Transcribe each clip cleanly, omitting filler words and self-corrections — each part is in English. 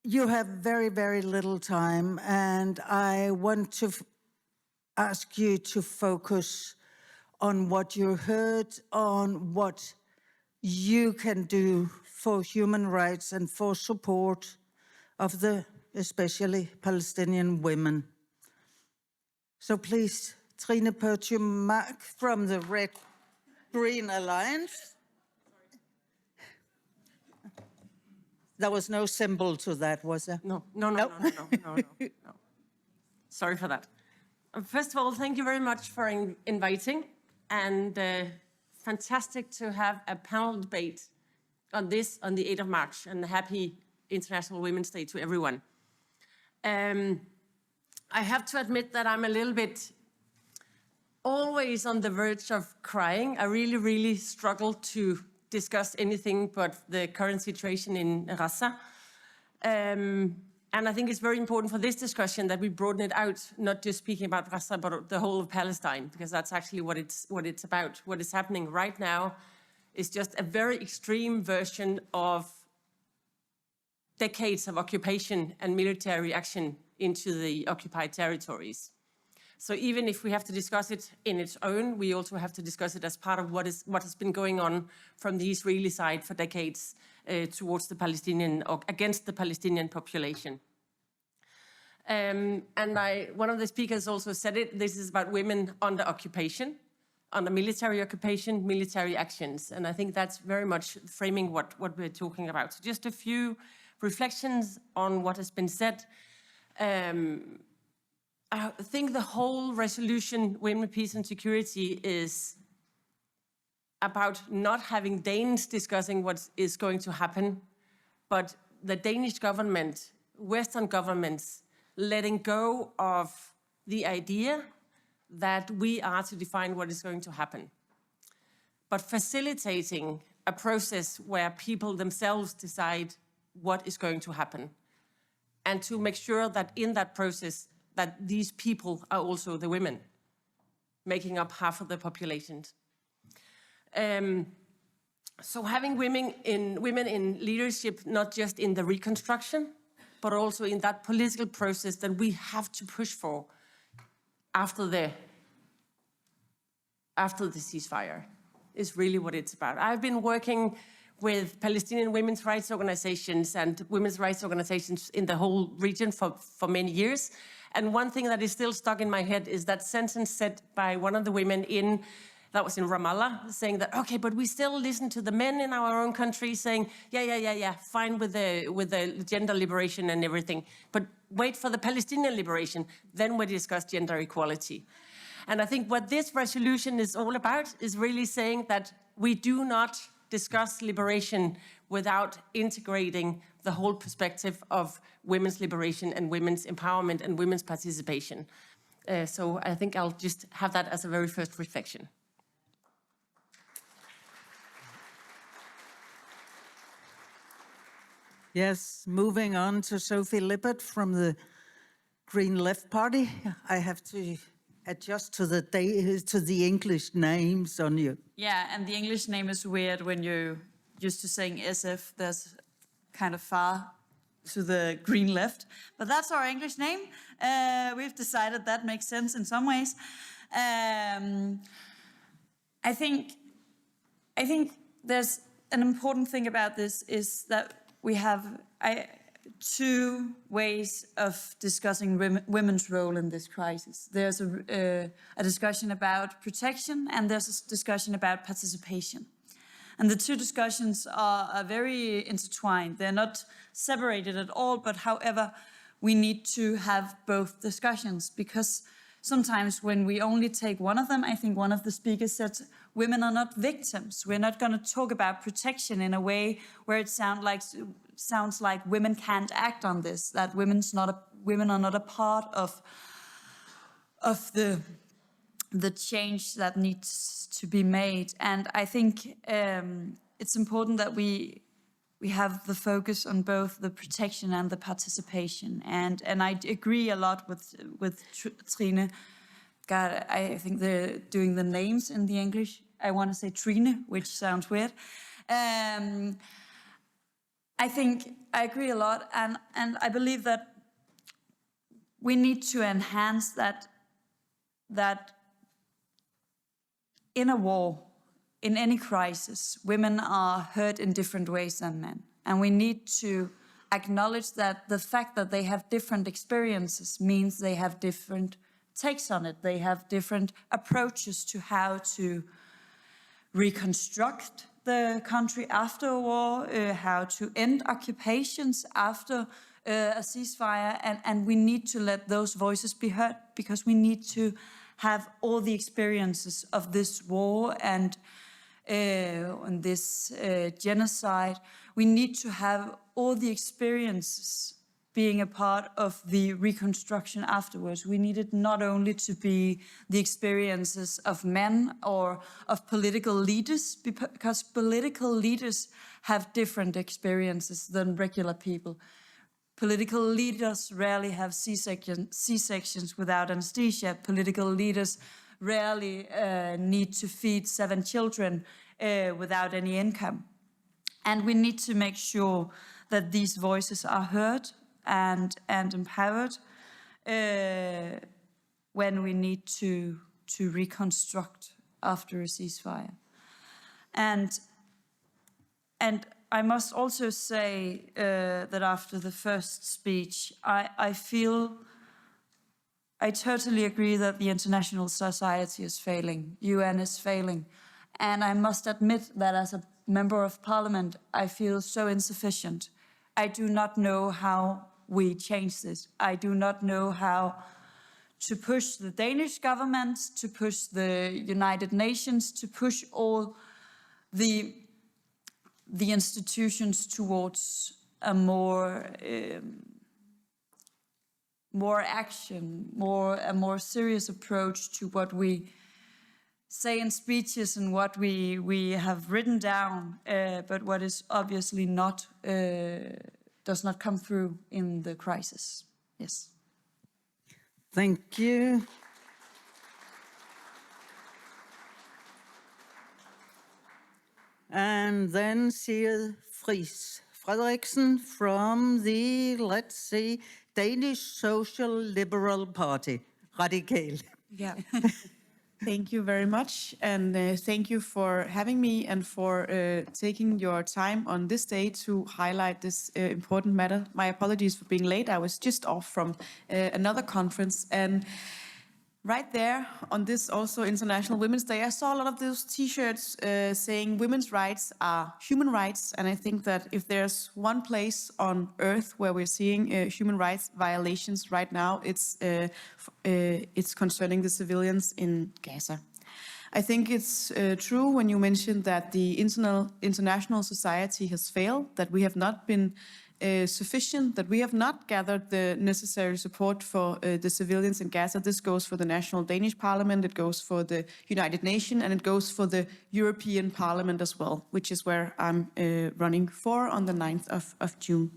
you have very, very little time, and I want to ask you to focus on what you heard, on what you can do for human rights and for support of the especially Palestinian women. So please, Trine Pertumark from the Red Green Alliance. There was no symbol to that, was there? No. Sorry for that. First of all, thank you very much for inviting, and fantastic to have a panel debate on this on the 8th of March, and happy International Women's Day to everyone. I have to admit that I'm a little bit always on the verge of crying. I really struggle to discuss anything but the current situation in Gaza. And I think it's very important for this discussion that we broaden it out, not just speaking about Gaza, but the whole of Palestine, because that's actually what it's about. What is happening right now is just a very extreme version of decades of occupation and military action into the occupied territories. So even if we have to discuss it in its own, we also have to discuss it as part of what has been going on from the Israeli side for decades towards the Palestinian, or against the Palestinian population. And one of the speakers also said it, this is about women under occupation, under military occupation, military actions. And I think that's very much framing what we're talking about. So just a few reflections on what has been said. I think the whole resolution, Women, Peace and Security, is about not having Danes discussing what is going to happen, but the Danish government, Western governments, letting go of the idea that we are to define what is going to happen, but facilitating a process where people themselves decide what is going to happen, and to make sure that in that process, that these people are also the women, making up half of the population. So having women in leadership, not just in the reconstruction, but also in that political process that we have to push for after the ceasefire, is really what it's about. I've been working with Palestinian women's rights organizations and women's rights organizations in the whole region for many years. And one thing that is still stuck in my head is that sentence said by one of the women that was in Ramallah, saying that, okay, but we still listen to the men in our own country saying, yeah, fine with the gender liberation and everything, but wait for the Palestinian liberation, then we discuss gender equality. And I think what this resolution is all about is really saying that we do not discuss liberation without integrating the whole perspective of women's liberation and women's empowerment and women's participation. So I think I'll just have that as a very first reflection. Yes, moving on to Sophie Lippert from the Green Left Party. I have to adjust to the English names on you. Yeah, and the English name is weird when you're used to saying SF. There's kind of far to the Green Left, but that's our English name. We've decided that makes sense in some ways. I think there's an important thing about this is that we have two ways of discussing women's role in this crisis. There's a discussion about protection, and there's a discussion about participation. And the two discussions are very intertwined. They're not separated at all, but however, we need to have both discussions, because sometimes when we only take one of them, I think one of the speakers said, women are not victims. We're not going to talk about protection in a way where it sounds like women can't act on this, that women are not a part of the change that needs to be made. And I think it's important that we have the focus on both the protection and the participation. And I agree a lot with Trine. God, I think they're doing the names in the English. I want to say Trine, which sounds weird. I think I agree a lot, and I believe that we need to enhance that in a war, in any crisis, women are hurt in different ways than men. And we need to acknowledge that the fact that they have different experiences means they have different takes on it. They have different approaches to how to reconstruct the country after a war, how to end occupations after a ceasefire, and we need to let those voices be heard, because we need to have all the experiences of this war and this genocide. We need to have all the experiences being a part of the reconstruction afterwards. We need it not only to be the experiences of men or of political leaders, because political leaders have different experiences than regular people. Political leaders rarely have C-sections without anesthesia. Political leaders rarely need to feed 7 children without any income. And we need to make sure that these voices are heard and empowered when we need to reconstruct after a ceasefire. And I must also say that after the first speech, I totally agree that the international society is failing, UN is failing. And I must admit that as a member of parliament, I feel so insufficient. I do not know how we change this. I do not know how to push the Danish government, to push the United Nations, to push all the institutions towards a more action, a more serious approach to what we say in speeches and what we have written down, but what is obviously not does not come through in the crisis. Yes. Thank you. And then Sigrid Friis Frederiksen from the, let's see, Danish Social Liberal Party, Radikal. Yeah. Thank you very much, and thank you for having me and for taking your time on this day to highlight this important matter. My apologies for being late. I was just off from another conference, and right there on this also International Women's Day, I saw a lot of those T-shirts saying women's rights are human rights, and I think that if there's one place on earth where we're seeing human rights violations right now, it's concerning the civilians in Gaza. I think it's true when you mentioned that the international society has failed, that we have not been sufficient, that we have not gathered the necessary support for the civilians in Gaza. This goes for the National Danish Parliament, it goes for the United Nations, and it goes for the European Parliament as well, which is where I'm running for on the 9th of June.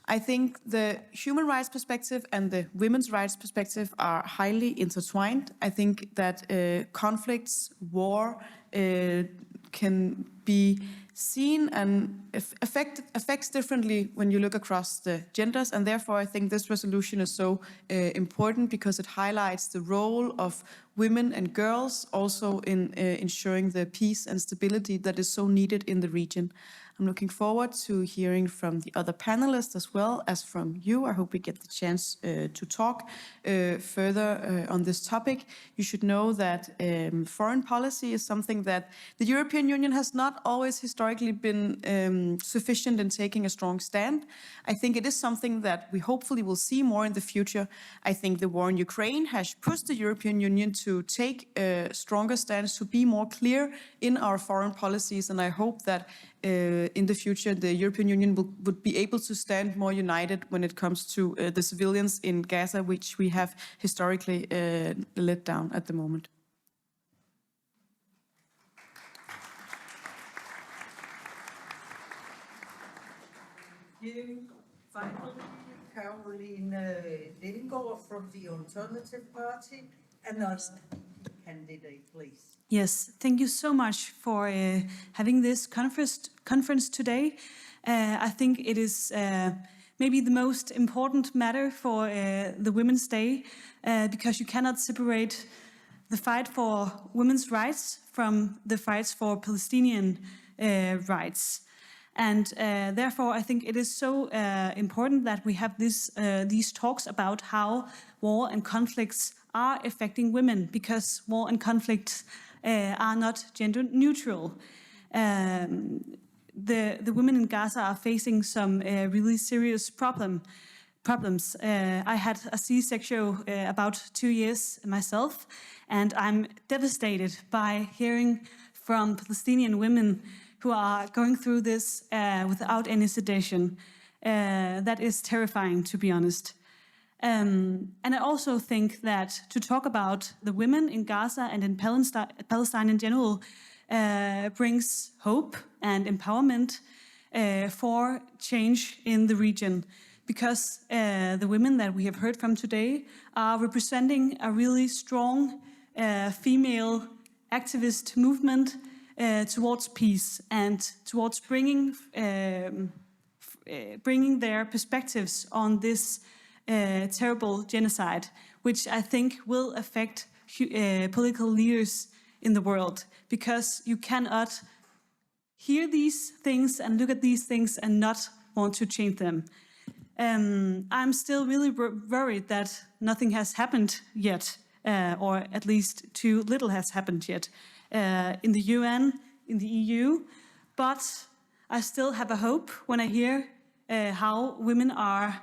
I think the human rights perspective and the women's rights perspective are highly intertwined. I think that conflicts, war can be seen and affects differently when you look across the genders, and therefore I think this resolution is so important because it highlights the role of women and girls also in ensuring the peace and stability that is so needed in the region. I'm looking forward to hearing from the other panelists as well as from you. I hope we get the chance to talk further on this topic. You should know that foreign policy is something that the European Union has not always historically been sufficient in taking a strong stand. I think it is something that we hopefully will see more in the future. I think the war in Ukraine has pushed the European Union to take a stronger stance, to be more clear in our foreign policies, and I hope that in the future, the European Union would be able to stand more united when it comes to the civilians in Gaza, which we have historically let down at the moment. Finally, Caroline Lindgaard from the Alternative Party, another candidate, please. Yes, thank you so much for having this conference today. I think it is maybe the most important matter for the Women's Day, because you cannot separate the fight for women's rights from the fights for Palestinian rights. And therefore, I think it is so important that we have these talks about how war and conflicts are affecting women, because war and conflicts are not gender neutral. The women in Gaza are facing some really serious problems. I had a C-section about 2 years myself, and I'm devastated by hearing from Palestinian women who are going through this without any sedation. That is terrifying, to be honest. And I also think that to talk about the women in Gaza and in Palestine in general brings hope and empowerment for change in the region, because the women that we have heard from today are representing a really strong female activist movement towards peace and towards bringing their perspectives on this terrible genocide, which I think will affect political leaders in the world, because you cannot hear these things and look at these things and not want to change them. I'm still really worried that nothing has happened yet, or at least too little has happened yet in the UN, in the EU, but I still have a hope when I hear how women are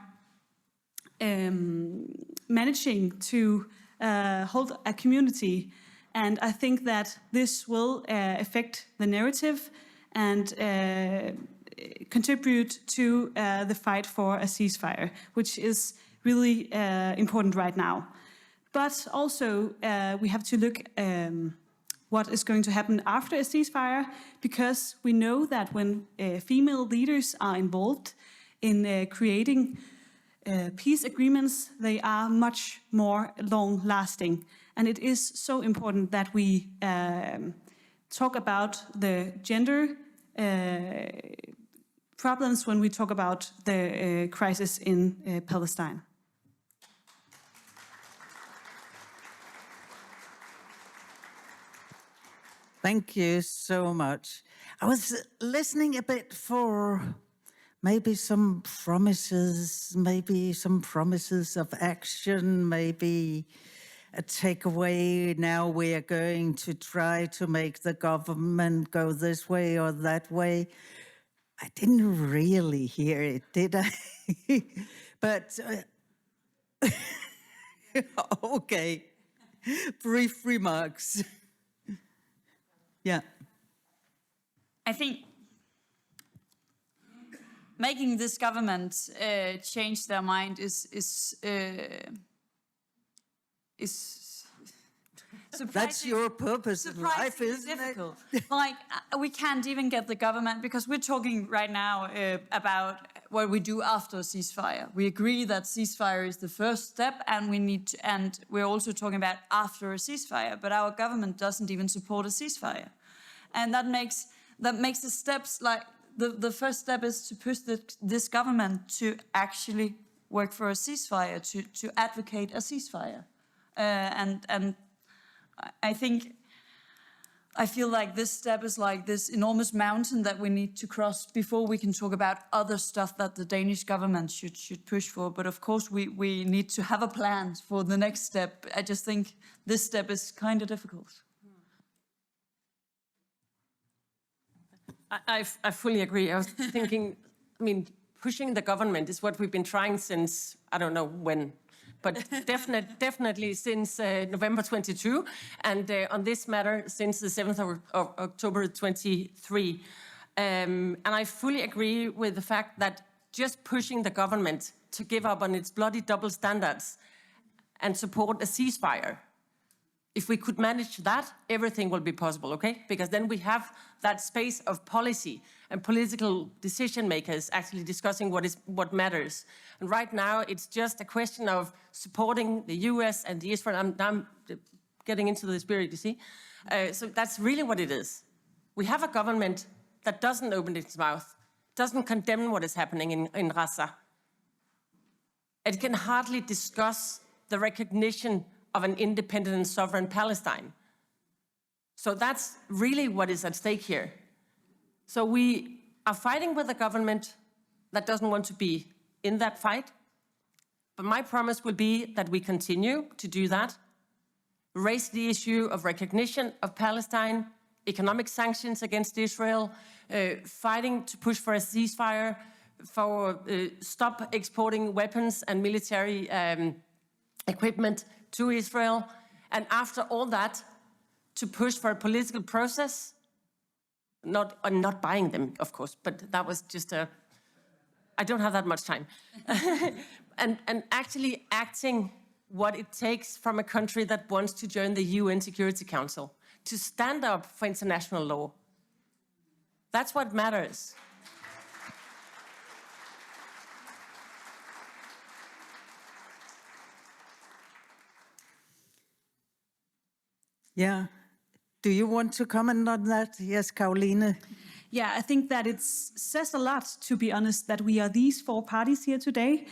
managing to hold a community. And I think that this will affect the narrative and contribute to the fight for a ceasefire, which is really important right now. But also we have to look what is going to happen after a ceasefire, because we know that when female leaders are involved in creating peace agreements, they are much more long-lasting. And it is so important that we talk about the gender problems when we talk about the crisis in Palestine. Thank you so much. I was listening a bit for maybe some promises of action, maybe a takeaway. Now we are going to try to make the government go this way or that way. I didn't really hear it, did I? But okay, brief remarks. Yeah. I think making this government change their mind is That's your purpose in life, isn't difficult. it? Like, we can't even get the government, because we're talking right now about what we do after a ceasefire. We agree that ceasefire is the first step, and and we're also talking about after a ceasefire. But our government doesn't even support a ceasefire, and that makes the steps like the first step is to push this government to actually work for a ceasefire, to advocate a ceasefire, and I feel like this step is like this enormous mountain that we need to cross before we can talk about other stuff that the Danish government should push for. But of course, we need to have a plan for the next step. I just think this step is kind of difficult. I fully agree. I was thinking, pushing the government is what we've been trying since, I don't know when, but definitely since November 22, and on this matter since the 7th of October 23. And I fully agree with the fact that just pushing the government to give up on its bloody double standards and support a ceasefire, if we could manage that, everything will be possible, okay? Because then we have that space of policy and political decision makers actually discussing what matters. And right now, it's just a question of supporting the US and the Israel. I'm getting into the spirit, you see? So that's really what it is. We have a government that doesn't open its mouth, doesn't condemn what is happening in Gaza. It can hardly discuss the recognition of an independent and sovereign Palestine. So that's really what is at stake here. So we are fighting with a government that doesn't want to be in that fight. But my promise will be that we continue to do that, raise the issue of recognition of Palestine, economic sanctions against Israel, fighting to push for a ceasefire, for stop exporting weapons and military equipment to Israel. And after all that, to push for a political process, not buying them, of course, but that was just I don't have that much time. and actually acting what it takes from a country that wants to join the UN Security Council, to stand up for international law. That's what matters. Yeah. Do you want to comment on that? Yes, Caroline. Yeah, I think that it says a lot, to be honest, that we are these four parties here today.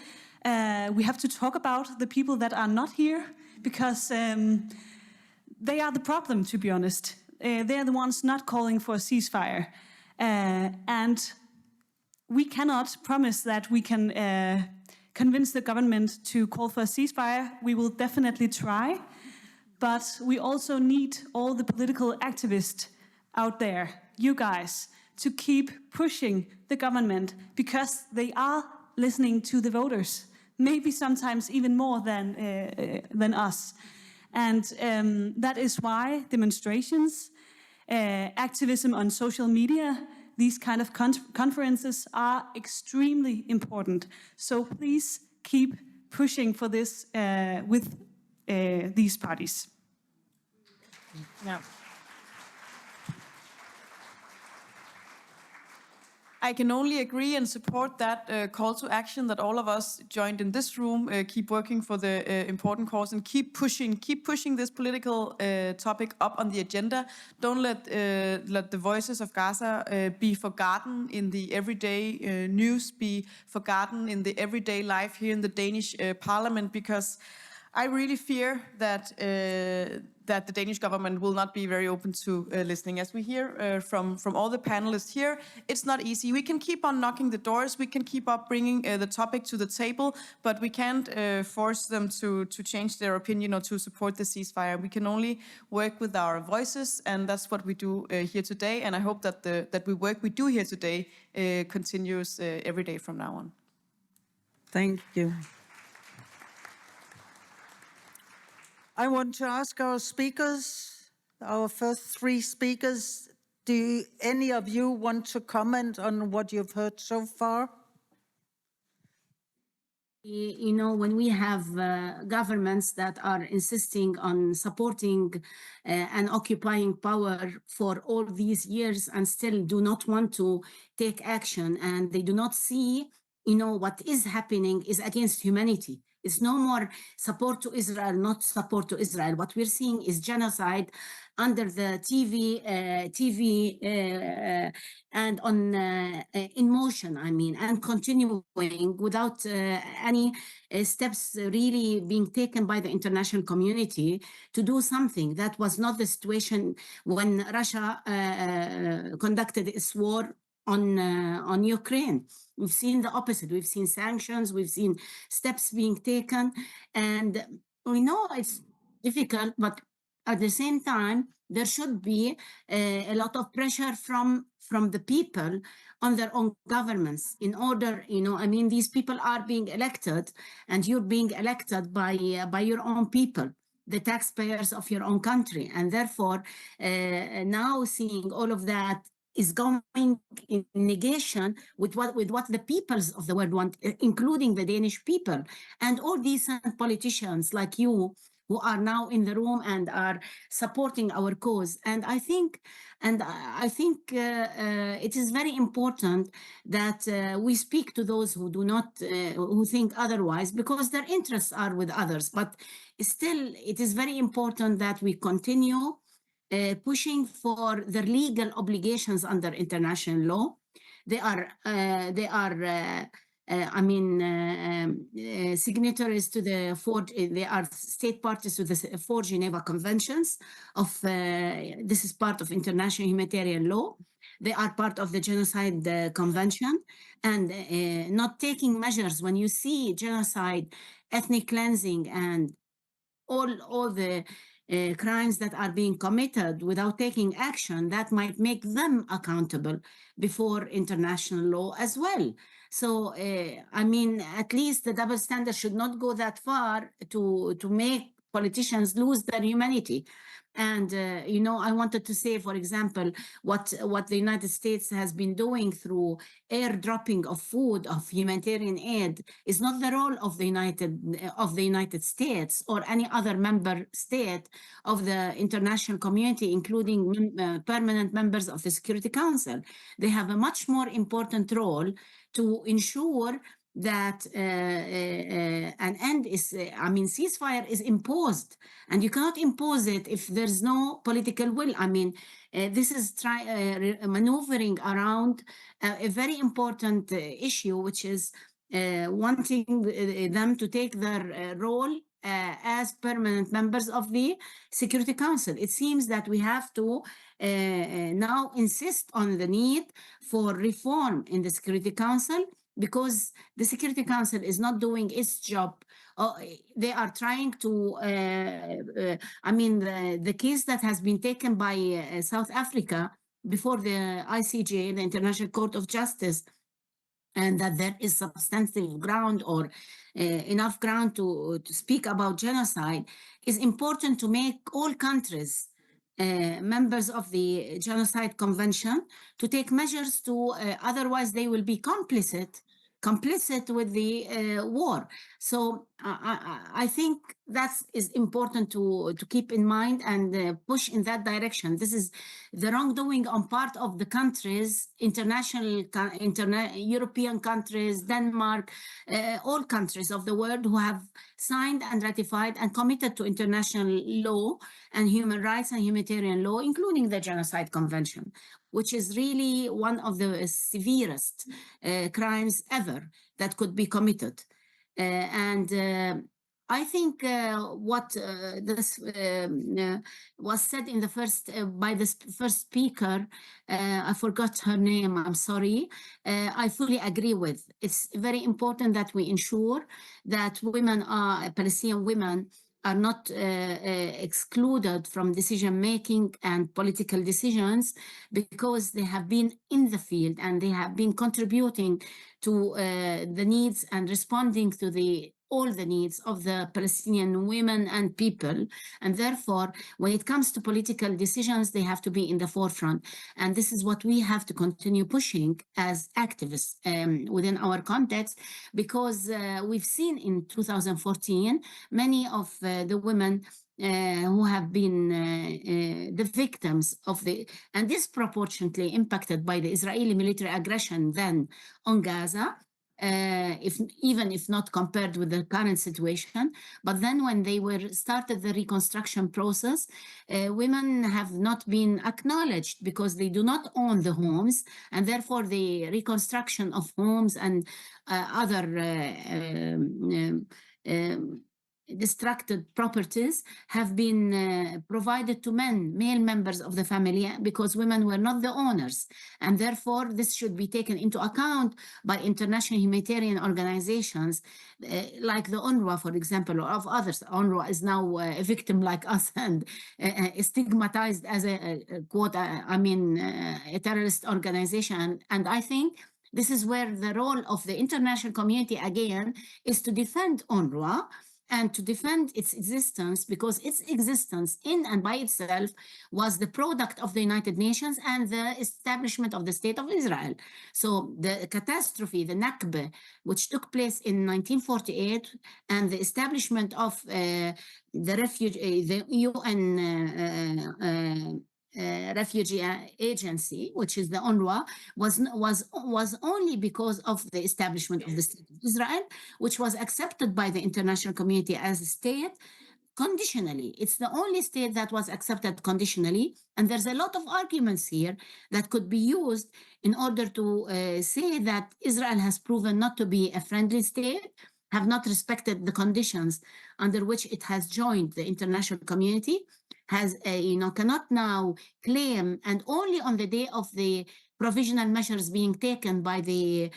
We have to talk about the people that are not here, because they are the problem, to be honest. They're the ones not calling for a ceasefire. And we cannot promise that we can convince the government to call for a ceasefire. We will definitely try. But we also need all the political activists out there, you guys, to keep pushing the government, because they are listening to the voters, maybe sometimes even more than us. And that is why demonstrations, activism on social media, these kind of conferences are extremely important. So please keep pushing for this with these parties. Yeah. I can only agree and support that call to action that all of us joined in this room keep working for the important cause and keep pushing this political topic up on the agenda. Don't let the voices of Gaza be forgotten in the everyday news, be forgotten in the everyday life here in the Danish parliament, because I really fear that the Danish government will not be very open to listening. As we hear from all the panelists here, it's not easy. We can keep on knocking the doors, we can keep up bringing the topic to the table, but we can't force them to change their opinion or to support the ceasefire. We can only work with our voices, and that's what we do here today. And I hope that the work we do here today continues every day from now on. Thank you. I want to ask our speakers, our first three speakers, do any of you want to comment on what you've heard so far? You know, when we have governments that are insisting on supporting and occupying power for all these years and still do not want to take action, and they do not see, you know, what is happening is against humanity. It's no more support to Israel, not support to Israel. What we're seeing is genocide under the TV and on in motion, I mean, and continuing without any steps really being taken by the international community to do something. That was not the situation when Russia conducted its war on Ukraine. We've seen the opposite. We've seen sanctions, we've seen steps being taken, and we know it's difficult, but at the same time, there should be a lot of pressure from the people on their own governments in order, you know, I mean, these people are being elected, and you're being elected by your own people, the taxpayers of your own country. And therefore, now seeing all of that is going in negation with what the peoples of the world want, including the Danish people and all decent politicians like you who are now in the room and are supporting our cause. And I think it is very important that we speak to those who do not, who think otherwise, because their interests are with others. But still, it is very important that we continue pushing for their legal obligations under international law, They are signatories to the they are state parties to the 4 Geneva Conventions of, this is part of international humanitarian law. They are part of the Genocide Convention, and not taking measures when you see genocide, ethnic cleansing, and all the crimes that are being committed without taking action, that might make them accountable before international law as well. So, at least the double standard should not go that far to make politicians lose their humanity. And, I wanted to say, for example, what the United States has been doing through airdropping of food, of humanitarian aid, is not the role of the United States or any other member state of the international community, including permanent members of the Security Council. They have a much more important role to ensure that an end is, ceasefire is imposed, and you cannot impose it if there's no political will. This is maneuvering around a very important issue, which is wanting them to take their role as permanent members of the Security Council. It seems that we have to now insist on the need for reform in the Security Council, because the Security Council is not doing its job. They are trying to, the case that has been taken by South Africa before the ICJ, the International Court of Justice, and that there is substantive ground or enough ground to speak about genocide, is important to make all countries members of the Genocide Convention, to take measures to, otherwise they will be complicit with the war. So I think that is important to keep in mind and push in that direction. This is the wrongdoing on part of the countries, European countries, Denmark, all countries of the world who have signed and ratified and committed to international law and human rights and humanitarian law, including the Genocide Convention, which is really one of the severest crimes ever that could be committed. I think what this was said in the first by the first speaker, I forgot her name, I'm sorry, I fully agree with. It's very important that we ensure that Palestinian women are not excluded from decision-making and political decisions, because they have been in the field and they have been contributing to the needs and responding to all the needs of the Palestinian women and people. And therefore, when it comes to political decisions, they have to be in the forefront. And this is what we have to continue pushing as activists within our context, because we've seen in 2014, many of the women who have been the victims of and disproportionately impacted by the Israeli military aggression then on Gaza, even if not compared with the current situation. But then when they started the reconstruction process, women have not been acknowledged because they do not own the homes, and therefore the reconstruction of homes and other destructed properties have been provided to male members of the family, because women were not the owners. And therefore, this should be taken into account by international humanitarian organizations like the UNRWA, for example, or of others. UNRWA is now a victim like us and stigmatized as a terrorist organization. And I think this is where the role of the international community, again, is to defend UNRWA and to defend its existence, because its existence in and by itself was the product of the United Nations and the establishment of the State of Israel. So the catastrophe, the Nakba, which took place in 1948, and the establishment of the UN refugee agency, which is the UNRWA, was only because of the establishment of the State of Israel, which was accepted by the international community as a state conditionally. It's the only state that was accepted conditionally. And there's a lot of arguments here that could be used in order to say that Israel has proven not to be a friendly state, have not respected the conditions under which it has joined the international community, has, cannot now claim, and only on the day of the provisional measures being taken by the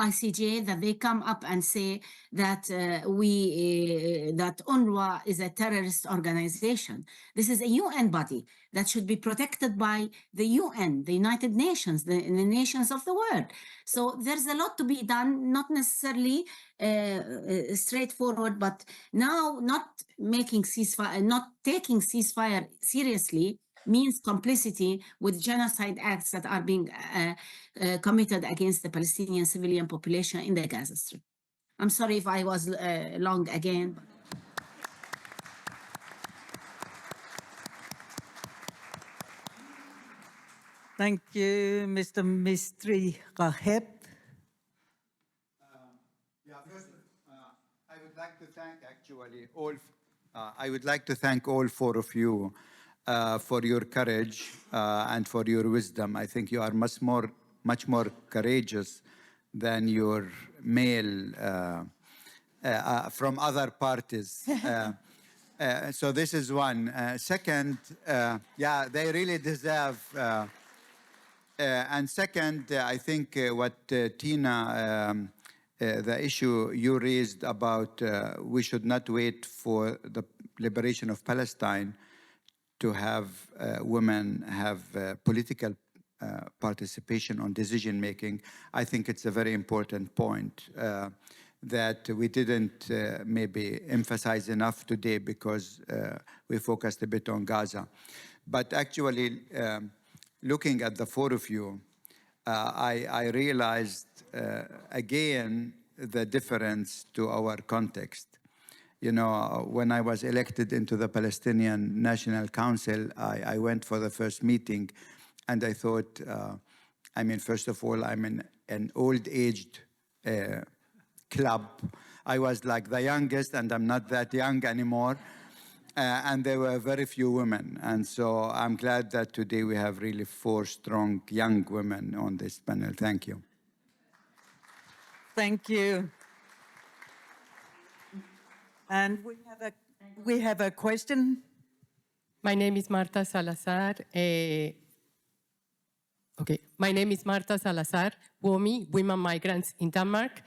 ICJ, that they come up and say that that UNRWA is a terrorist organization. This is a UN body that should be protected by the UN, the United Nations, the nations of the world. So there's a lot to be done, not necessarily straightforward, but now not taking ceasefire seriously means complicity with genocide acts that are being committed against the Palestinian civilian population in the Gaza Strip. I'm sorry if I was long again. Thank you, Mr. Mistry Raheb. First, I would like to thank actually all. I would like to thank all four of you for your courage and for your wisdom. I think you are much more courageous than your male from other parties. So this is one. Second, yeah, they really deserve. And second, I think what Tina, the issue you raised about we should not wait for the liberation of Palestine to have women have political participation on decision-making. I think it's a very important point that we didn't maybe emphasize enough today because we focused a bit on Gaza. But actually, looking at the four of you, I realized again the difference to our context. You know, when I was elected into the Palestinian National Council, I went for the first meeting, and I thought, I mean, first of all, I'm in an old-aged club. I was like the youngest, and I'm not that young anymore. And there were very few women. And so I'm glad that today we have really four strong young women on this panel. Thank you. Thank you. And we have a question. My name is Marta Salazar. My name is Marta Salazar, WOMI, Women Migrants in Denmark.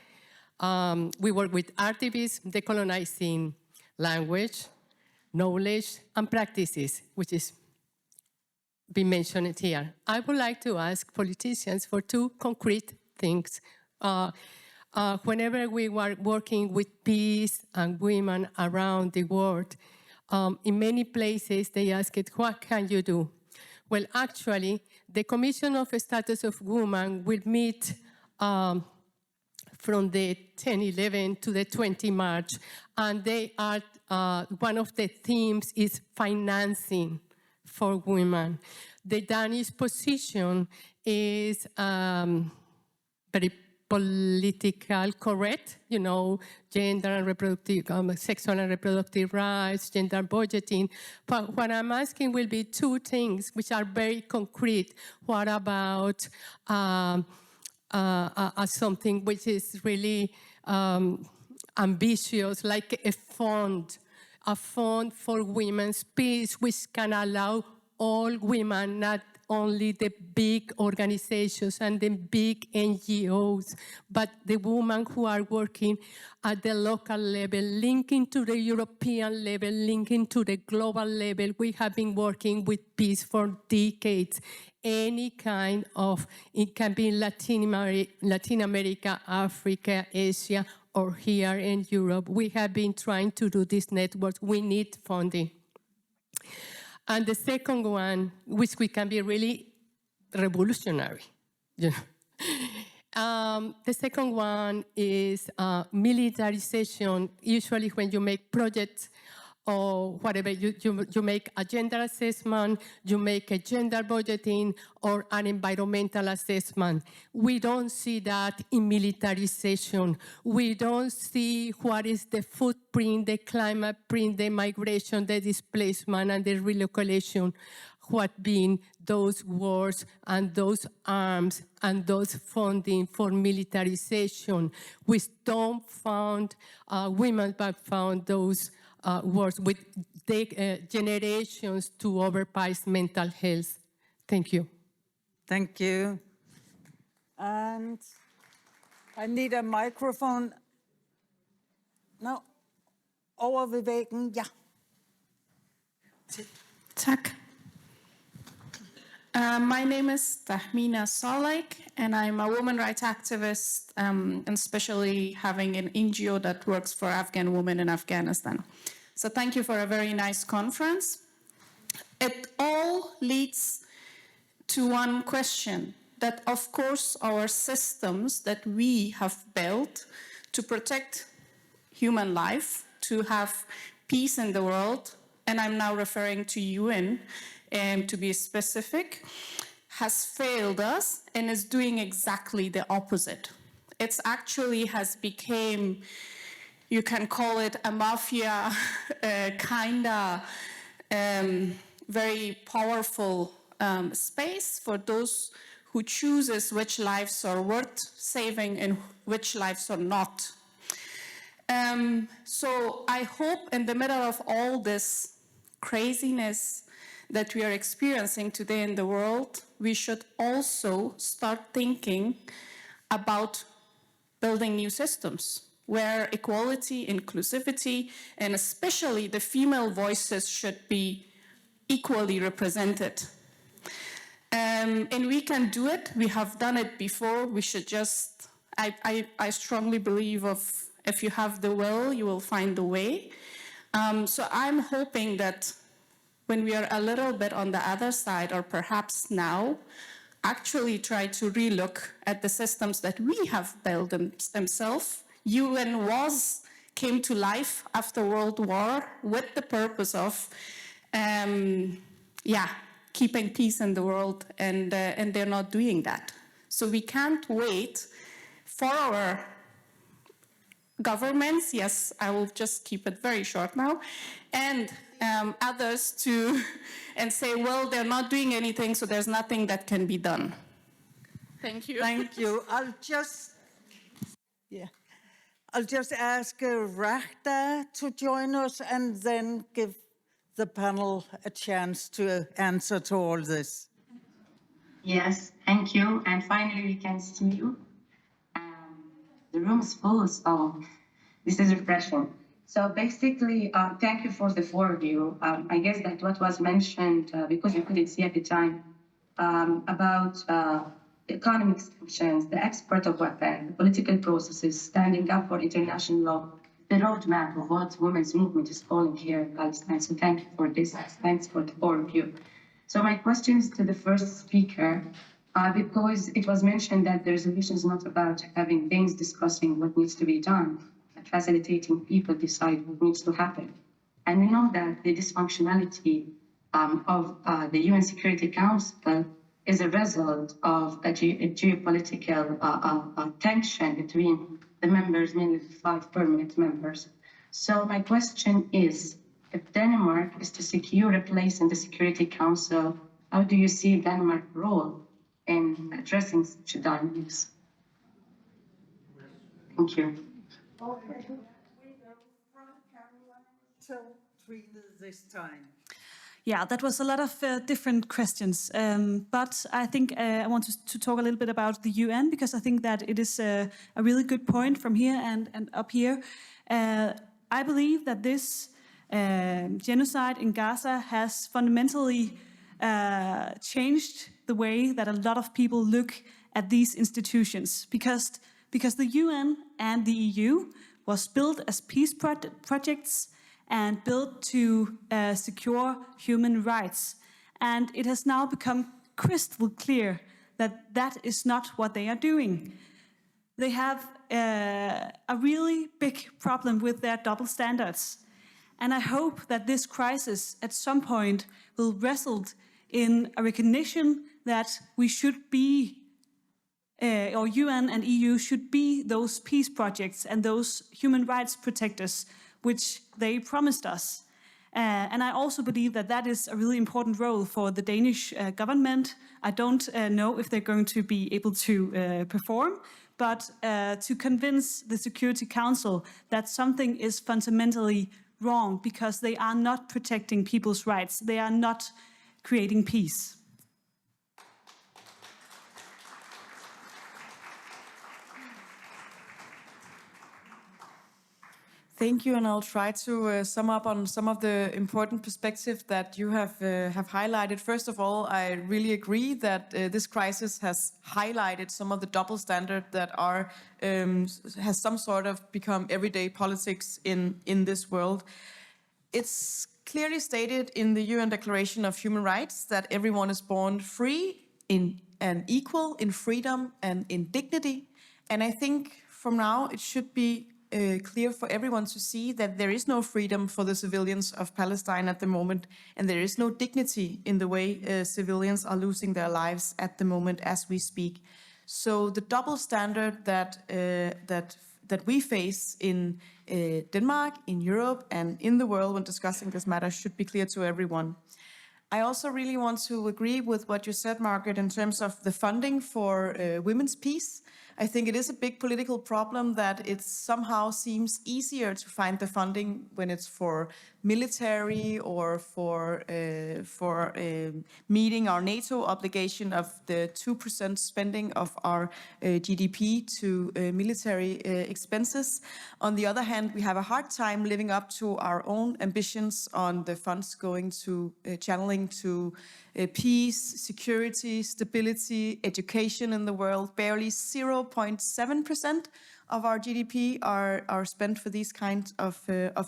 We work with activists decolonizing language, knowledge, and practices, which is been mentioned here. I would like to ask politicians for two concrete things. Whenever we were working with peace and women around the world, in many places they asked, what can you do? Well, actually, the Commission of Status of Women will meet from the 10-11 to the 20 March, and they are, one of the themes is financing for women. The Danish position is very political correct, you know, gender and reproductive, sexual and reproductive rights, gender budgeting. But what I'm asking will be two things which are very concrete. What about something which is really ambitious, like a fund for women's peace, which can allow all women, not only the big organizations and the big NGOs, but the women who are working at the local level, linking to the European level, linking to the global level. We have been working with peace for decades. Any kind of, it can be Latin America, Africa, Asia, or here in Europe. We have been trying to do this network. We need funding. And the second one, which we can be really revolutionary, you know. The second one is militarization. Usually when you make projects or whatever. You make a gender assessment, you make a gender budgeting, or an environmental assessment. We don't see that in militarization. We don't see what is the footprint, the climate print, the migration, the displacement, and the relocation, what been those wars and those arms and those funding for militarization. We don't found women, but found those wars with generations to overpass mental health. Thank you. Thank you. And I need a microphone. No. Over ved væggen. Ja. Tak. My name is Tahmina Salek, and I'm a women rights activist, and especially having an NGO that works for Afghan women in Afghanistan. So thank you for a very nice conference. It all leads to one question, that of course our systems that we have built to protect human life, to have peace in the world, and I'm now referring to UN, to be specific, has failed us and is doing exactly the opposite. It actually has become, you can call it a mafia, kinda very powerful space for those who chooses which lives are worth saving and which lives are not. So I hope in the middle of all this craziness that we are experiencing today in the world, we should also start thinking about building new systems where equality, inclusivity, and especially the female voices should be equally represented. And we can do it. We have done it before. We should just, I strongly believe if you have the will, you will find the way. So I'm hoping that when we are a little bit on the other side, or perhaps now, actually try to relook at the systems that we have built themselves. UN came to life after World War with the purpose of, keeping peace in the world, and they're not doing that. So we can't wait for our governments, yes, I will just keep it very short now, and others to and say, well, they're not doing anything, so there's nothing that can be done. Thank you. Thank you. I'll just ask Rachda to join us and then give the panel a chance to answer to all this. Yes, thank you. And finally, we can see you. The room is full, so this is refreshing. So basically, thank you for the overview. I guess that what was mentioned, because you couldn't see at the time, about economic sanctions, the export of weapons, the political processes, standing up for international law, the roadmap of what women's movement is calling here in Palestine. So thank you for this. Thanks for the overview. So my question is to the first speaker, because it was mentioned that the resolution is not about having things discussing what needs to be done, but facilitating people decide what needs to happen. And we know that the dysfunctionality of the UN Security Council is a result of a geopolitical tension between the members, mainly the 5 permanent members. So my question is, if Denmark is to secure a place in the Security Council, how do you see Denmark's role in addressing such dynamics? Thank you. Okay. We go from Caroline till Trina this time. Yeah, that was a lot of different questions, but I think I want to talk a little bit about the UN, because I think that it is a really good point from here and up here. I believe that this genocide in Gaza has fundamentally changed the way that a lot of people look at these institutions, because the UN and the EU was built as peace projects and built to secure human rights. And it has now become crystal clear that that is not what they are doing. They have a really big problem with their double standards. And I hope that this crisis at some point will result in a recognition that we should be, or UN and EU should be those peace projects and those human rights protectors which they promised us. And I also believe that that is a really important role for the Danish government. I don't know if they're going to be able to perform, but to convince the Security Council that something is fundamentally wrong because they are not protecting people's rights. They are not creating peace. Thank you, and I'll try to sum up on some of the important perspectives that you have highlighted. First of all, I really agree that this crisis has highlighted some of the double standard that are has some sort of become everyday politics in this world. It's clearly stated in the UN Declaration of Human Rights that everyone is born free and equal in freedom and in dignity. And I think from now it should be clear for everyone to see that there is no freedom for the civilians of Palestine at the moment, and there is no dignity in the way civilians are losing their lives at the moment as we speak. So the double standard that we face in Denmark, in Europe, and in the world when discussing this matter should be clear to everyone. I also really want to agree with what you said, Margaret, in terms of the funding for women's peace. I think it is a big political problem that it somehow seems easier to find the funding when it's for military or for meeting our NATO obligation of the 2% spending of our GDP to military expenses. On the other hand, we have a hard time living up to our own ambitions on the funds going to channeling to peace, security, stability, education in the world. Barely 0.7% of our GDP are spent for these kinds of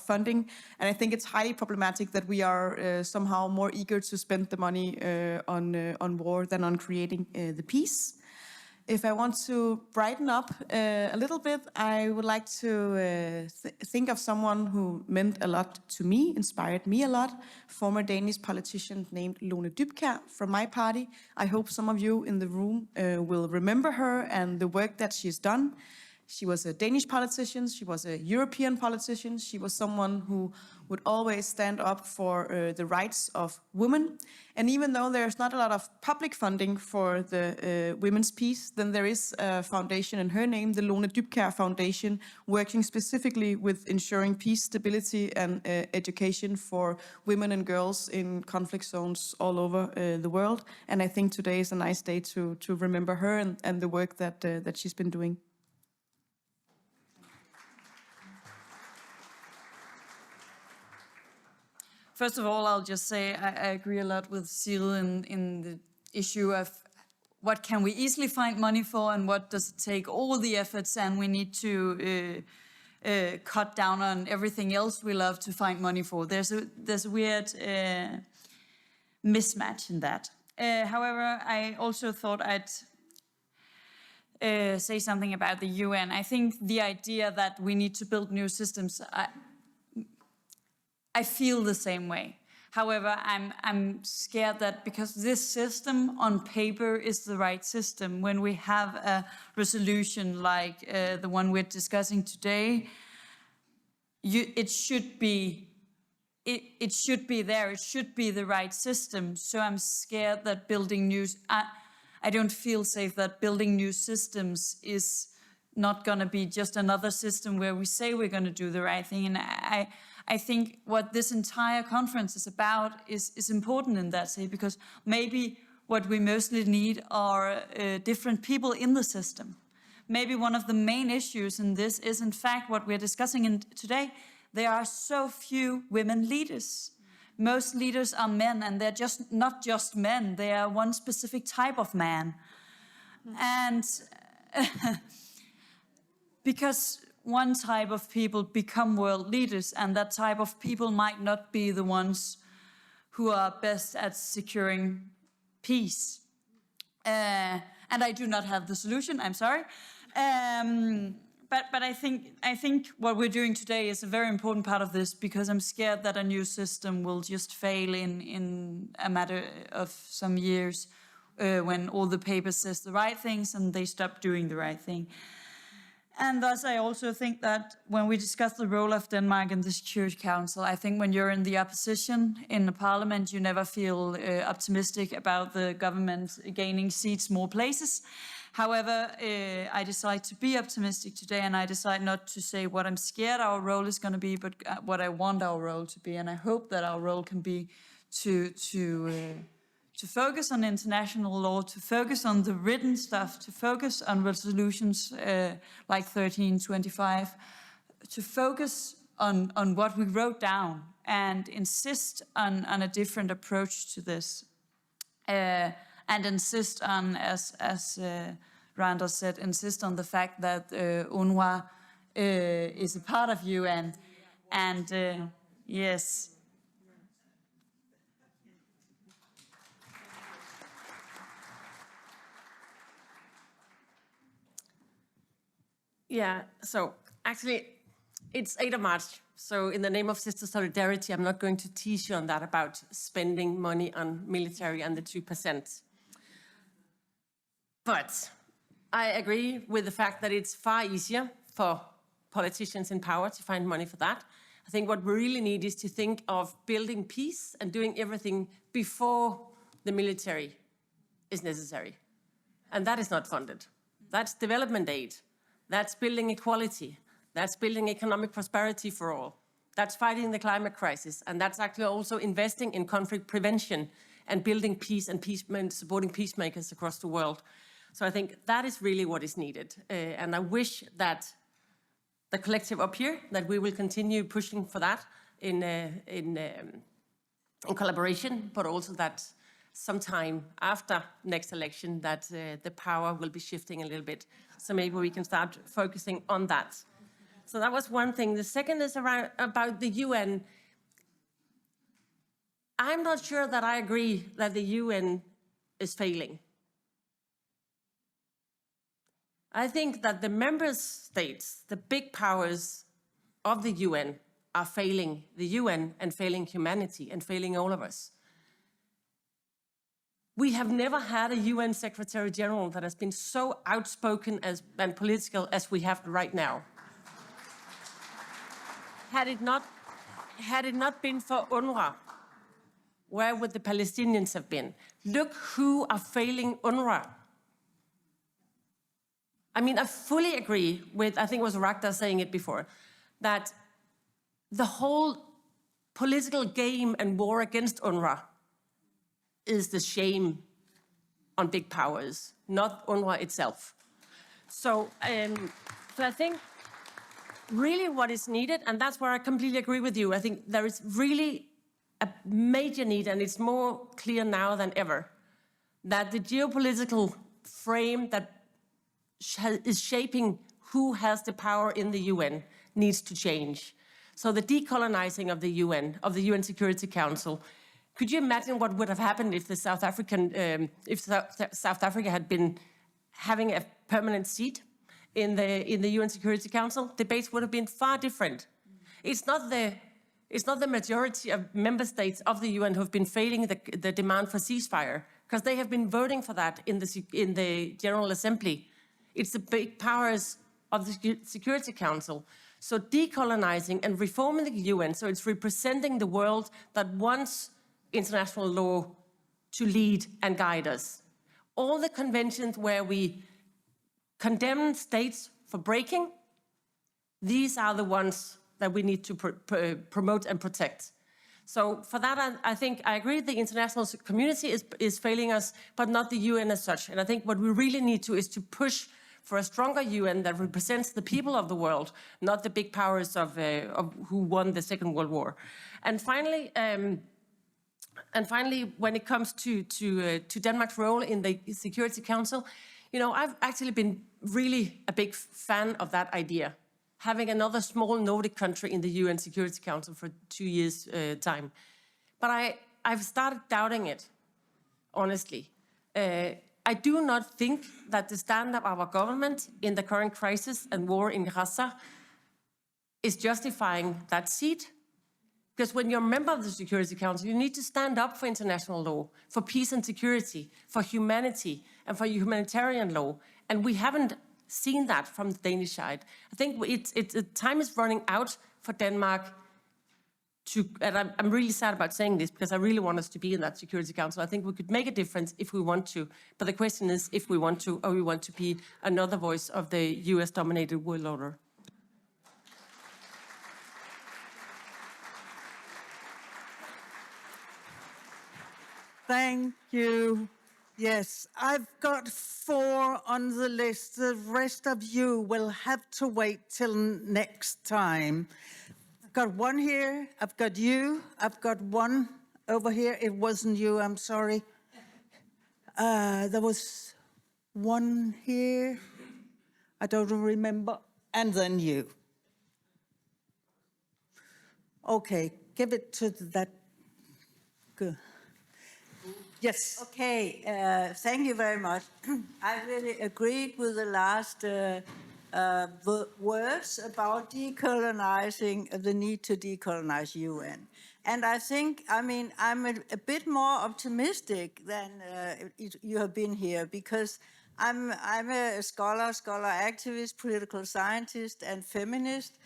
funding. And I think it's highly problematic that we are somehow more eager to spend the money on war than on creating the peace. If I want to brighten up a little bit, I would like to think of someone who meant a lot to me, inspired me a lot, former Danish politician named Lone Dybkjær from my party. I hope some of you in the room will remember her and the work that she's done. She was a Danish politician, she was a European politician, she was someone who would always stand up for the rights of women. And even though there's not a lot of public funding for the women's peace, then there is a foundation in her name, the Lone Dybkjær Foundation, working specifically with ensuring peace, stability and education for women and girls in conflict zones all over the world. And I think today is a nice day to remember her and the work that she's been doing. First of all, I'll just say I agree a lot with Cyril in the issue of what can we easily find money for and what does it take all the efforts, and we need to cut down on everything else we love to find money for. There's a weird mismatch in that. However, I also thought I'd say something about the UN. I think the idea that we need to build new systems, I feel the same way. However, I'm scared that because this system on paper is the right system, when we have a resolution like the one we're discussing today, it should be there. It should be the right system. So I'm scared that building new. I don't feel safe that building new systems is not going to be just another system where we say we're going to do the right thing. And I think what this entire conference is about is important in that sense, because maybe what we mostly need are different people in the system. Maybe one of the main issues in this is, in fact, what we're discussing today. There are so few women leaders. Most leaders are men, and they're just not just men. They are one specific type of man. And because one type of people become world leaders, and that type of people might not be the ones who are best at securing peace. And I do not have the solution, I'm sorry. But I think what we're doing today is a very important part of this, because I'm scared that a new system will just fail in a matter of some years when all the papers says the right things and they stop doing the right thing. And thus, I also think that when we discuss the role of Denmark in the Security Council, I think when you're in the opposition in the parliament, you never feel optimistic about the government gaining seats more places. However, I decide to be optimistic today, and I decide not to say what I'm scared our role is going to be, but what I want our role to be. And I hope that our role can be to focus on international law, to focus on the written stuff, to focus on resolutions like 1325, to focus on what we wrote down and insist on a different approach to this. And insist on, as Randers said, insist on the fact that UNRWA is a part of UN. And yes. Yeah, so actually it's 8th of March. So in the name of Sister Solidarity, I'm not going to tease you on that about spending money on military and the 2%. But I agree with the fact that it's far easier for politicians in power to find money for that. I think what we really need is to think of building peace and doing everything before the military is necessary. And that is not funded. That's development aid. That's building equality. That's building economic prosperity for all. That's fighting the climate crisis. And that's actually also investing in conflict prevention and building peace and supporting peacemakers across the world. So I think that is really what is needed. And I wish that the collective up here, that we will continue pushing for that in collaboration, but also that sometime after next election that the power will be shifting a little bit. So maybe we can start focusing on that. So that was one thing. The second is about the UN. I'm not sure that I agree that the UN is failing. I think that the member states, the big powers of the UN, are failing the UN and failing humanity and failing all of us. We have never had a UN Secretary General that has been so outspoken and political as we have right now. Had it not been for UNRWA, where would the Palestinians have been? Look who are failing UNRWA. I mean, I fully agree with, I think it was Rakta saying it before, that the whole political game and war against UNRWA is the shame on big powers, not UNRWA itself. So I think really what is needed, and that's where I completely agree with you, I think there is really a major need, and it's more clear now than ever, that the geopolitical frame that is shaping who has the power in the UN needs to change. So the decolonizing of the UN Security Council. Could you imagine what would have happened if South Africa had been having a permanent seat in the UN Security Council? Debates would have been far different. It's not the majority of member states of the UN who have been failing the demand for ceasefire, because they have been voting for that in the General Assembly. It's the big powers of the Security Council. So decolonizing and reforming the UN, so it's representing the world that wants international law to lead and guide us. All the conventions where we condemn states for breaking, these are the ones that we need to promote and protect. So for that, I think I agree the international community is failing us, but not the UN as such. And I think what we really need to is to push for a stronger UN that represents the people of the world, not the big powers of who won the Second World War. And finally, when it comes to Denmark's role in the Security Council, you know, I've actually been really a big fan of that idea, having another small Nordic country in the UN Security Council for 2 years' time. But I've started doubting it, honestly. I do not think that the stand of our government in the current crisis and war in Gaza is justifying that seat. Because when you're a member of the Security Council, you need to stand up for international law, for peace and security, for humanity, and for humanitarian law. And we haven't seen that from the Danish side. I think time is running out for Denmark to, and I'm really sad about saying this because I really want us to be in that Security Council. I think we could make a difference if we want to. But the question is if we want to, or we want to be another voice of the US-dominated world order. Thank you. Yes, I've got 4 on the list. The rest of you will have to wait till next time. I've got 1 here. I've got you. I've got 1 over here. It wasn't you, I'm sorry. There was 1 here. I don't remember. And then you. Okay, give it to that. Good. Yes. Okay, thank you very much. I really agreed with the last words about decolonizing, the need to decolonize UN. And I think, I mean, I'm a bit more optimistic than you have been here, because I'm a scholar, activist, political scientist, and feminist,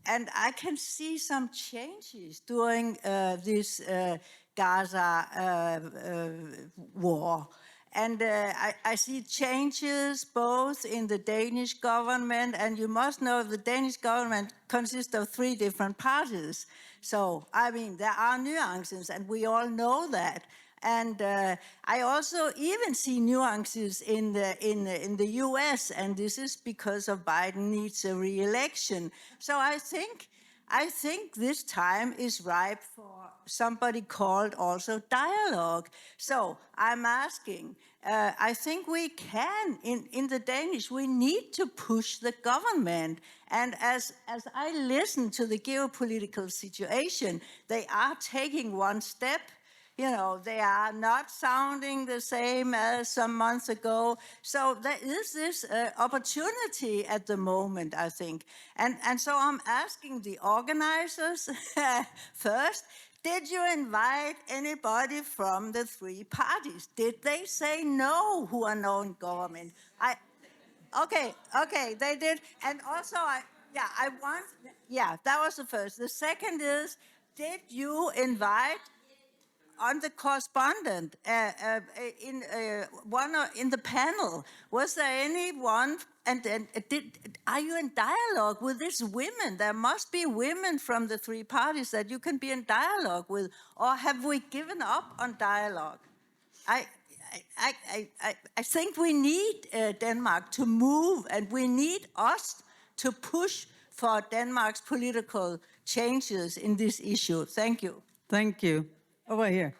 and I can see some changes during this Gaza war. And I see changes both in the Danish government, and you must know the Danish government consists of 3 different parties. So, I mean, there are nuances, and we all know that. And I also even see nuances in the US, and this is because of Biden needs a re-election. So I think this time is ripe for somebody called also dialogue. So I'm asking, I think we can, in the Danish, we need to push the government. And as I listen to the geopolitical situation, they are taking 1 step. You know, they are not sounding the same as some months ago. So there is this opportunity at the moment, I think. And so I'm asking the organizers first, did you invite anybody from the 3 parties? Did they say no who are now in government? Okay, they did. And also, that was the first. The second is, did you invite on the correspondent in the panel, was there anyone? And are you in dialogue with these women? There must be women from the 3 parties that you can be in dialogue with, or have we given up on dialogue? I think we need Denmark to move, and we need us to push for Denmark's political changes in this issue. Thank you. Thank you. Over here.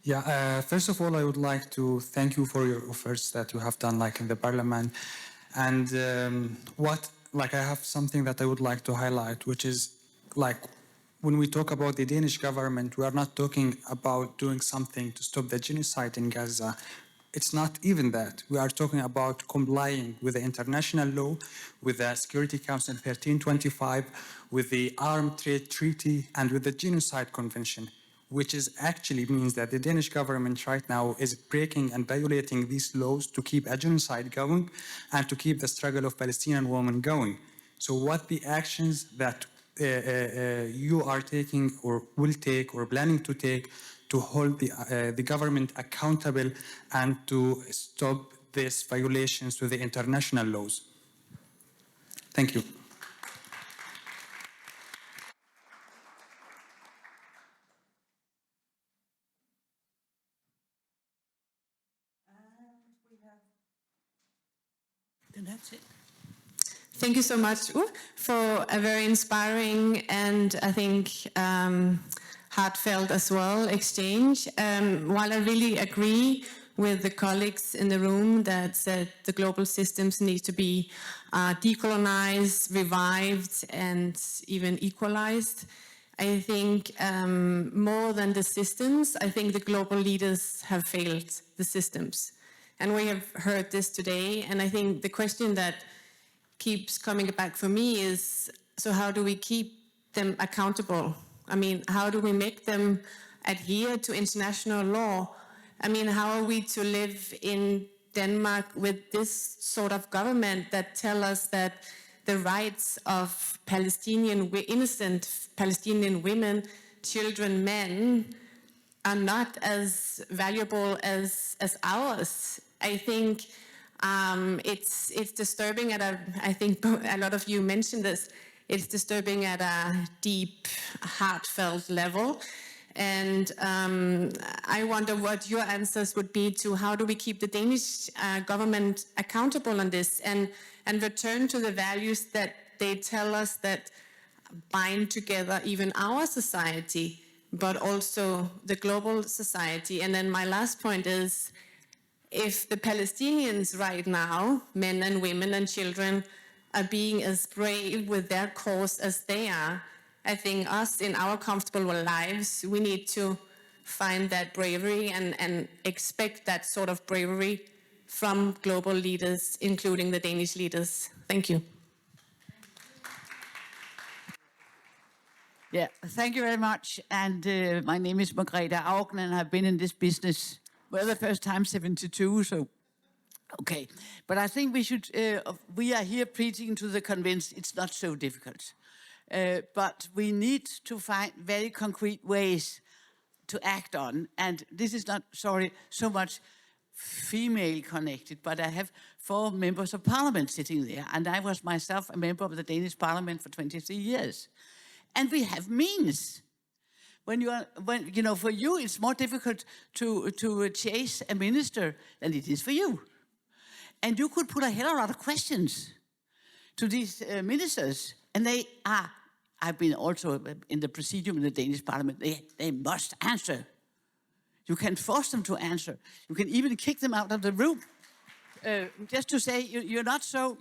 Yeah, first of all, I would like to thank you for your efforts that you have done, like in the parliament. And I have something that I would like to highlight, which is like, when we talk about the Danish government, we are not talking about doing something to stop the genocide in Gaza. It's not even that. We are talking about complying with the international law, with the Security Council 1325, with the Armed Trade Treaty, and with the Genocide Convention, which is actually means that the Danish government right now is breaking and violating these laws to keep a genocide going and to keep the struggle of Palestinian women going. So what the actions that you are taking or will take or planning to take to hold the government accountable and to stop these violations to the international laws? Thank you. And that's it. Thank you so much for a very inspiring and I think heartfelt as well exchange. While I really agree with the colleagues in the room that said the global systems need to be decolonized, revived, and even equalized, I think more than the systems, I think the global leaders have failed the systems. And we have heard this today, and I think the question that keeps coming back for me is, so how do we keep them accountable? I mean, how do we make them adhere to international law? I mean, how are we to live in Denmark with this sort of government that tell us that the rights of innocent Palestinian women, children, men are not as valuable as ours? I think it's disturbing I think a lot of you mentioned this, it's disturbing at a deep, heartfelt level. And I wonder what your answers would be to how do we keep the Danish government accountable on this and return to the values that they tell us that bind together even our society, but also the global society. And then my last point is, if the Palestinians right now, men and women and children, are being as brave with their cause as they are, I think us in our comfortable lives, we need to find that bravery and expect that sort of bravery from global leaders, including the Danish leaders. Thank you. Yeah, thank you very much. And my name is Margrethe Augen, and I've been in this business, well, the first time 72, so okay. But I think we are here preaching to the convinced it's not so difficult. But we need to find very concrete ways to act on. And this is not, so much female connected, but I have 4 members of parliament sitting there. And I was myself a member of the Danish parliament for 23 years. And we have means. For you, it's more difficult to chase a minister than it is for you. And you could put a hell of a lot of questions to these ministers. And I've been also in the presidium in the Danish parliament. They must answer. You can force them to answer. You can even kick them out of the room. Just to say you're not so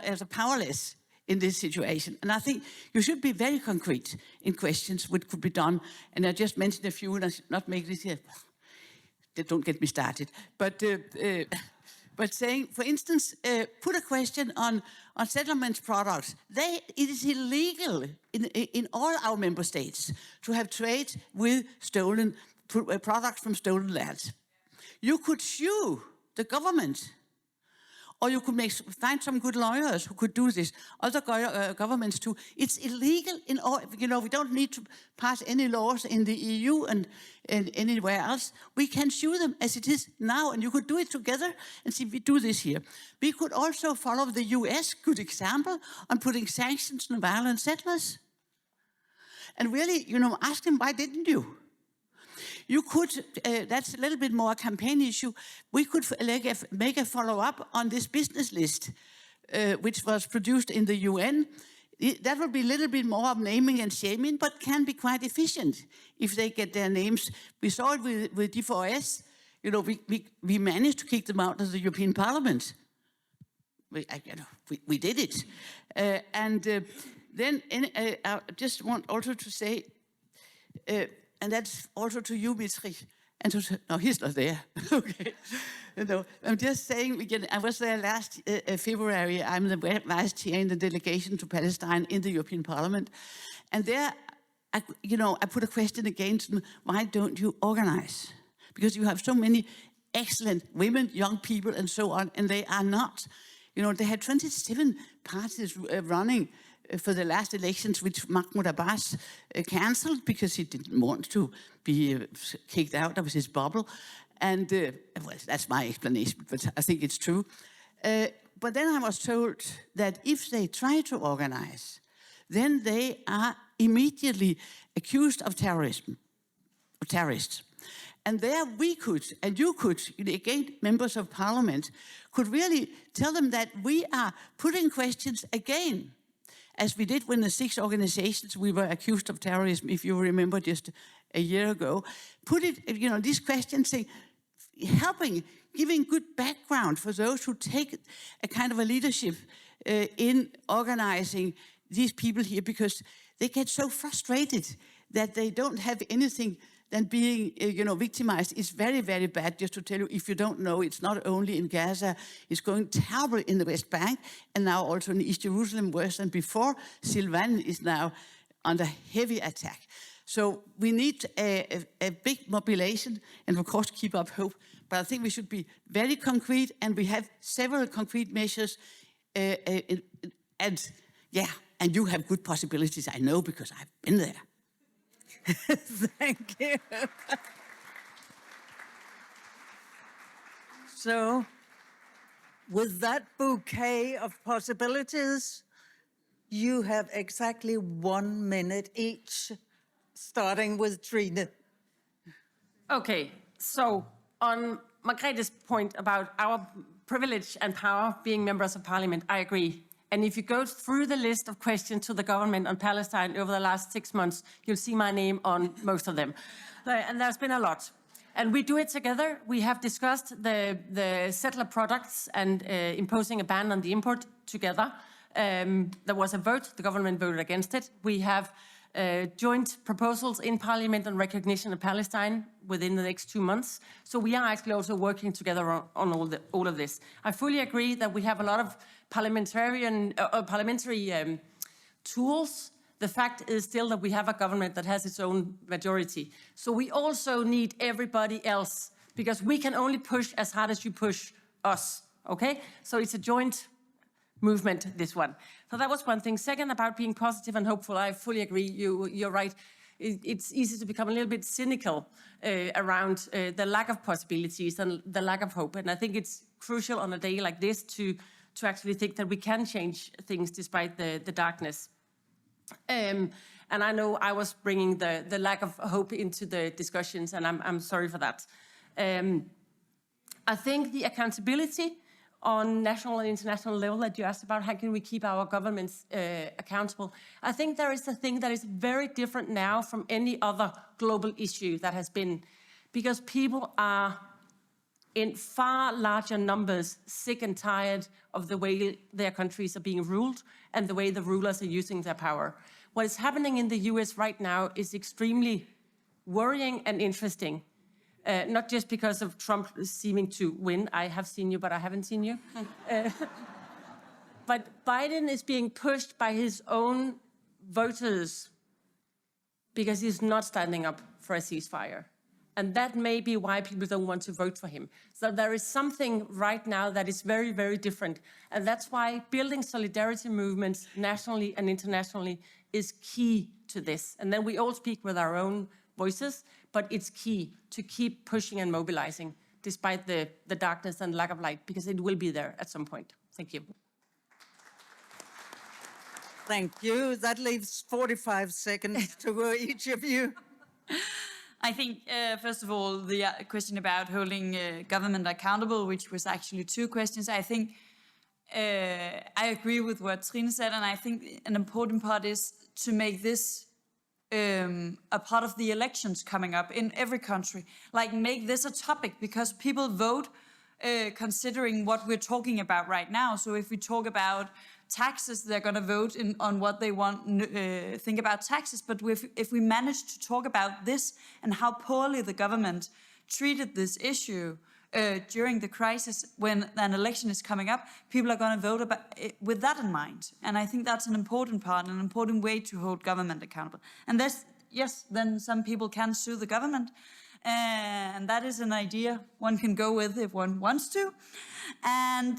as a powerless in this situation. And I think you should be very concrete in questions what could be done. And I just mentioned a few, and I should not make this here. Don't get me started. But saying, for instance, put a question on settlement products. It is illegal in all our member states to have trade with stolen products from stolen lands. You could sue the government, or you could find some good lawyers who could do this. Other governments too. It's illegal in all. We don't need to pass any laws in the EU and anywhere else. We can sue them as it is now, and you could do it together and see if we do this here. We could also follow the US good example on putting sanctions on violent settlers. And really, ask them, why didn't you? You could, that's a little bit more a campaign issue, we could make a follow-up on this business list, which was produced in the UN. That would be a little bit more of naming and shaming, but can be quite efficient if they get their names. We saw it with D4S. We managed to kick them out of the European Parliament. We did it. Then I just want also to say, and that's also to you, Mitri. And no, he's not there. Okay. I'm just saying, I was there last February. I'm the vice chair in the delegation to Palestine in the European Parliament. And there, I put a question against them, why don't you organize? Because you have so many excellent women, young people, and so on, and they are not. They had 27 parties running for the last elections, which Mahmoud Abbas cancelled because he didn't want to be kicked out of his bubble. And, well, that's my explanation, but I think it's true. But then I was told that if they try to organize, then they are immediately accused of terrorism, of terrorists. And there we could, and you could, again, members of parliament, could really tell them that we are putting questions again, as we did when the 6 organizations we were accused of terrorism, if you remember just a year ago, put it, these questions, say, giving good background for those who take a kind of a leadership in organizing these people here, because they get so frustrated that they don't have anything than being, victimized. It's very, very bad. Just to tell you, if you don't know, it's not only in Gaza, it's going terrible in the West Bank, and now also in East Jerusalem, worse than before. Silvan is now under heavy attack. So we need a big mobilization, and of course keep up hope. But I think we should be very concrete, and we have several concrete measures. And you have good possibilities, I know, because I've been there. Thank you. So, with that bouquet of possibilities, you have exactly 1 minute each, starting with Trine. Okay, so on Margrethes point about our privilege and power being members of parliament, I agree. And if you go through the list of questions to the government on Palestine over the last 6 months, you'll see my name on most of them. And there's been a lot. And we do it together. We have discussed the settler products and imposing a ban on the import together. There was a vote, the government voted against it. We have joint proposals in parliament on recognition of Palestine within the next 2 months. So we are actually also working together on all of this. I fully agree that we have a lot of parliamentary tools. The fact is still that we have a government that has its own majority. So we also need everybody else, because we can only push as hard as you push us, okay? So it's a joint movement, this one. So that was one thing. Second, about being positive and hopeful, I fully agree. You're right. It's easy to become a little bit cynical around the lack of possibilities and the lack of hope. And I think it's crucial on a day like this to actually think that we can change things despite the darkness. And I know I was bringing the lack of hope into the discussions, and I'm sorry for that. I think the accountability on national and international level that you asked about, how can we keep our governments accountable? I think there is a thing that is very different now from any other global issue that has been, because people are in far larger numbers sick and tired of the way their countries are being ruled and the way the rulers are using their power. What is happening in the US right now is extremely worrying and interesting. Not just because of Trump seeming to win. I have seen you, but I haven't seen you. But Biden is being pushed by his own voters because he's not standing up for a ceasefire. And that may be why people don't want to vote for him. So there is something right now that is very, very different. And that's why building solidarity movements nationally and internationally is key to this. And then we all speak with our own voices, but it's key to keep pushing and mobilizing despite the darkness and lack of light, because it will be there at some point. Thank you. Thank you. That leaves 45 seconds to each of you. I think, first of all, the question about holding government accountable, which was actually 2 questions. I think I agree with what Trine said, and I think an important part is to make this a part of the elections coming up in every country. Like, make this a topic, because people vote considering what we're talking about right now. So if we talk about taxes, they're going to vote on what they want, think about taxes. But if we manage to talk about this and how poorly the government treated this issue during the crisis when an election is coming up, people are going to vote about it with that in mind. And I think that's an important part, an important way to hold government accountable. And then some people can sue the government. And that is an idea one can go with if one wants to. And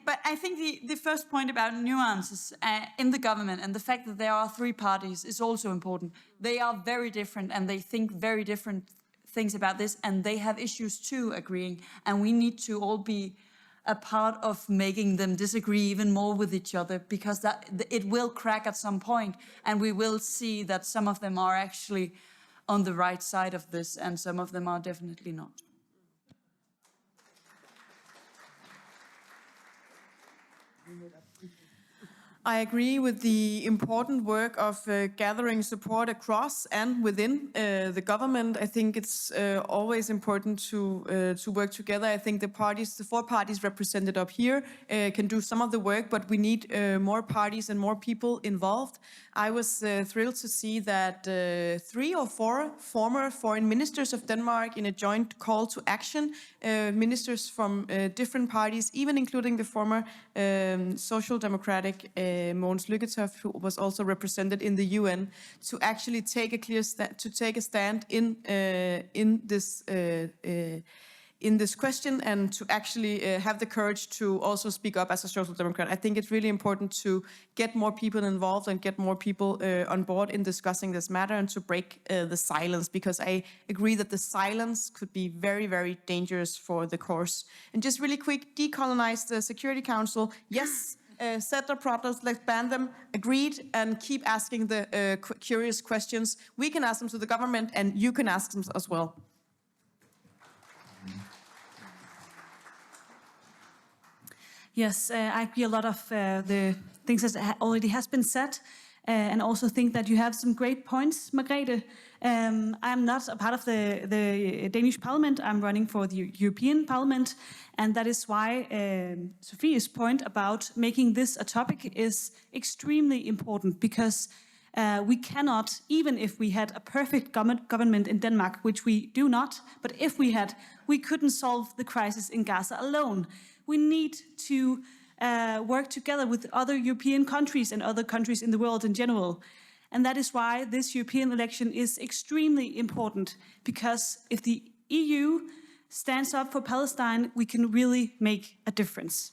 but I think the first point about nuances in the government and the fact that there are 3 parties is also important. They are very different and they think very different things about this, and they have issues too, agreeing. And we need to all be a part of making them disagree even more with each other, because it will crack at some point, and we will see that some of them are actually on the right side of this, and some of them are definitely not. I agree with the important work of gathering support across and within the government. I think it's always important to work together. I think the four parties represented up here can do some of the work, but we need more parties and more people involved. I was thrilled to see that 3 or 4 former foreign ministers of Denmark in a joint call to action, ministers from different parties, even including the former Social Democratic Mogens Lykketoft, who was also represented in the UN, to actually take a stand in this question and to actually have the courage to also speak up as a social democrat. I think it's really important to get more people involved and get more people on board in discussing this matter and to break the silence, because I agree that the silence could be very, very dangerous for the course. And just really quick, decolonize the Security Council. Yes, set the problems, let's ban them, agreed, and keep asking the curious questions. We can ask them to the government and you can ask them as well. Yes, I agree a lot of the things that already has been said, and also think that you have some great points, Margrethe. I'm not a part of the Danish Parliament. I'm running for the European Parliament, and that is why Sophia's point about making this a topic is extremely important, because we cannot, even if we had a perfect government in Denmark, which we do not, but if we had, we couldn't solve the crisis in Gaza alone. We need to work together with other European countries and other countries in the world in general. And that is why this European election is extremely important, because if the EU stands up for Palestine, we can really make a difference.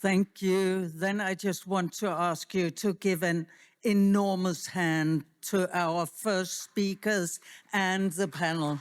Thank you. Then I just want to ask you to give an enormous hand to our first speakers and the panel.